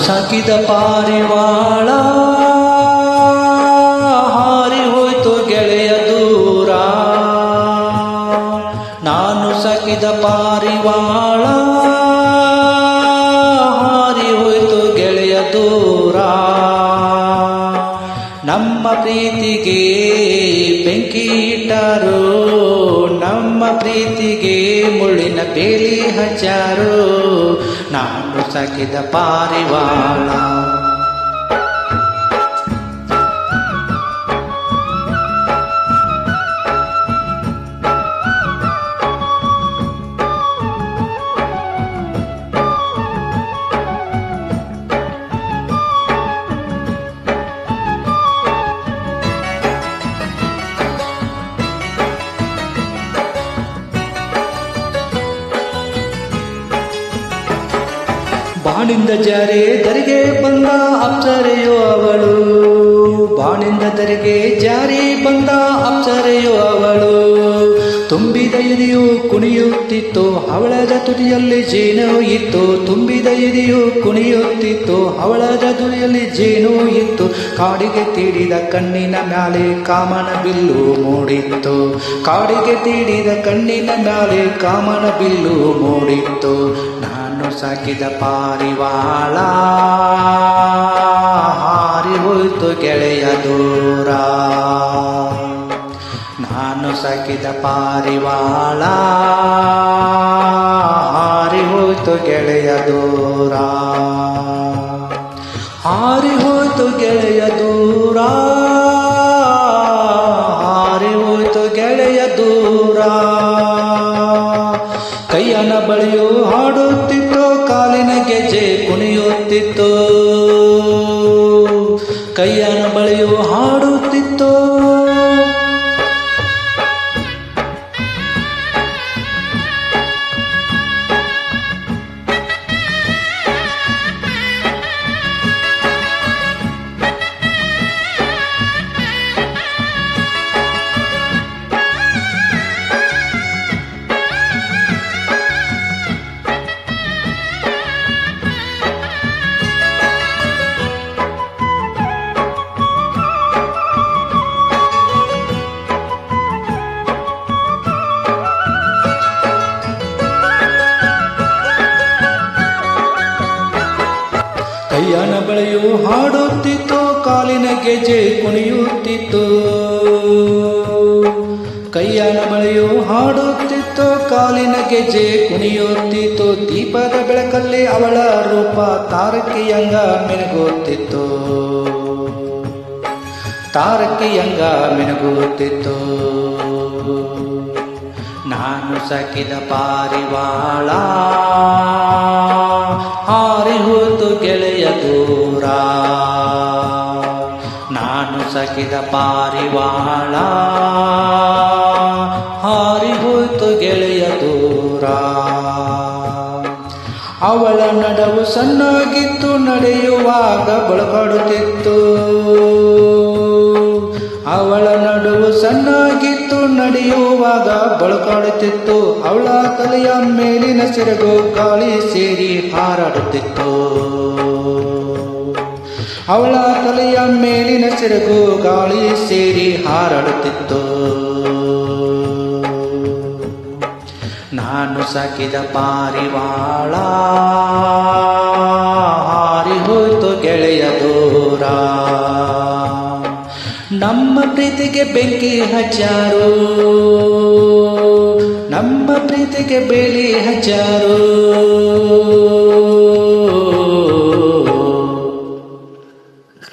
ಸಾಕಿದ ಪಾರಿವಾಳ ಹಾರಿ ಹೋಯ್ತು ಗೆಳೆಯ ದೂರ. ನಾನು ಸಾಕಿದ ಪಾರಿವಾಳ ಹಾರಿ ಹೋಯ್ತು ಗೆಳೆಯ ದೂರ. ನಮ್ಮ ಪ್ರೀತಿಗೆ ಬೆಂಕಿ ಇಟ್ಟರು, ನಮ್ಮ ಪ್ರೀತಿಗೆ ಮುಳ್ಳಿನ ಬೇಲಿ ಹಚ್ಚಾರು. ನಾನು ಸಾಕಿದ ಪಾರಿವಾಳ. ಬಾಣಿಂದ ಜಾರಿ ಧರಿಗೆ ಬಂದ ಅಪ್ಸರೆಯೋ ಅವಳು, ಬಾಣಿಂದ ಧರಿಗೆ ಜಾರಿ ಬಂದ ಅಪ್ಸರೆಯೋ ಅವಳು. ತುಂಬಿದ ಎದೆಯು ಕುಣಿಯುತ್ತಿತ್ತು, ಹವಳದ ತುದಿಯಲ್ಲಿ ಜೇನು ಇತ್ತು. ತುಂಬಿದ ಎದೆಯು ಕುಣಿಯುತ್ತಿತ್ತು, ಹವಳದ ತುದಿಯಲ್ಲಿ ಜೇನು ಇತ್ತು. ಕಾಡಿಗೆ ತೀಡಿದ ಕಣ್ಣಿನ ಮ್ಯಾಲೆ ಕಾಮನ ಬಿಲ್ಲು ಮೂಡಿತ್ತು, ಕಾಡಿಗೆ ತೀಡಿದ ಕಣ್ಣಿನ ಮ್ಯಾಲೆ ಕಾಮನ ಬಿಲ್ಲು ಮೂಡಿತ್ತು. ನಾನು ಸಾಕಿದ ಪಾರಿವಾಳ ಹಾರಿ ಹೋಯ್ತು ಗೆಳೆಯ ದೂರ. ನಾನು ಸಾಕಿದ ಪಾರಿವಾಳ ಹಾರಿ ಹೋಯ್ತು ಗೆಳೆಯ ದೂರ. ಹಾರಿ ಹೋಯ್ತು ಗೆಳೆಯ ದೂರ, ಹಾರಿ ಹೋಯ್ತು ಗೆಳೆಯ ದೂರ. ಕೈಯನ ಬಳಿಯು ಹಾಡುತ್ತಿತ್ತು, ಕಾಲಿನ ಗೆಜ್ಜೆ ಕುಣಿಯುತ್ತಿತ್ತು. ಕೈಯನ ಬಳಿಯು ಹಾಡುತ್ತಿತ್ತು. ಕೈಯನ ಬಳೆಯು ಹಾಡುತ್ತಿತ್ತು, ಕಾಲಿನ ಗೆಜ್ಜೆ ಕುಣಿಯುತ್ತಿತ್ತು. ಕೈಯನ ಬಳೆಯು ಹಾಡುತ್ತಿತ್ತು, ಕಾಲಿನ ಗೆಜ್ಜೆ ಕುಣಿಯುತ್ತಿತ್ತು. ದೀಪದ ಬೆಳಕಲ್ಲಿ ಅವಳ ರೂಪ ತಾರಕಿಯಂಗ ಮಿನುಗುತ್ತಿತ್ತು, ತಾರಕಿಯಂಗ ಮಿನುಗುತ್ತಿತ್ತು. ನಾನು ಸಾಕಿದ ಪಾರಿವಾಳ ಹಾರಿ ಹೋಯ್ತು ಗೆಳೆಯ ದೂರ. ನಾನು ಸಾಕಿದ ಪಾರಿವಾಳ ಹಾರಿ ಹೋಯ್ತು ಗೆಳೆಯ ದೂರ. ಅವಳ ನಡವು ಸಣ್ಣಗಿತ್ತು, ನಡೆಯುವಾಗ ಬಳುಕಾಡುತ್ತಿತ್ತು. ಅವಳ ನಡುವು ಸಣ್ಣಗಿತ್ತು, ನಡೆಯುವಾಗ ಬಳುಕಾಡುತ್ತಿತ್ತು. ಅವಳ ತಲೆಯ ಮೇಲಿನ ಸೆರಗು ಗಾಳಿ ಸೇರಿ ಹಾರಾಡುತ್ತಿತ್ತು. ಅವಳ ತಲೆಯ ಮೇಲಿನ ಸೆರಗು ಗಾಳಿ ಸೇರಿ ಹಾರಾಡುತ್ತಿತ್ತು. ನಾನು ಸಾಕಿದ ಪಾರಿವಾಳ ಹಾರಿ ಹೋಯ್ತು ಗೆಳೆಯ ದೂರ. ನಮ್ಮ ಪ್ರೀತಿಗೆ ಬೆಂಕಿ ಹಚ್ಚಾರು, ನಮ್ಮ ಪ್ರೀತಿಗೆ ಬೇಲಿ ಹಚ್ಚಾರು.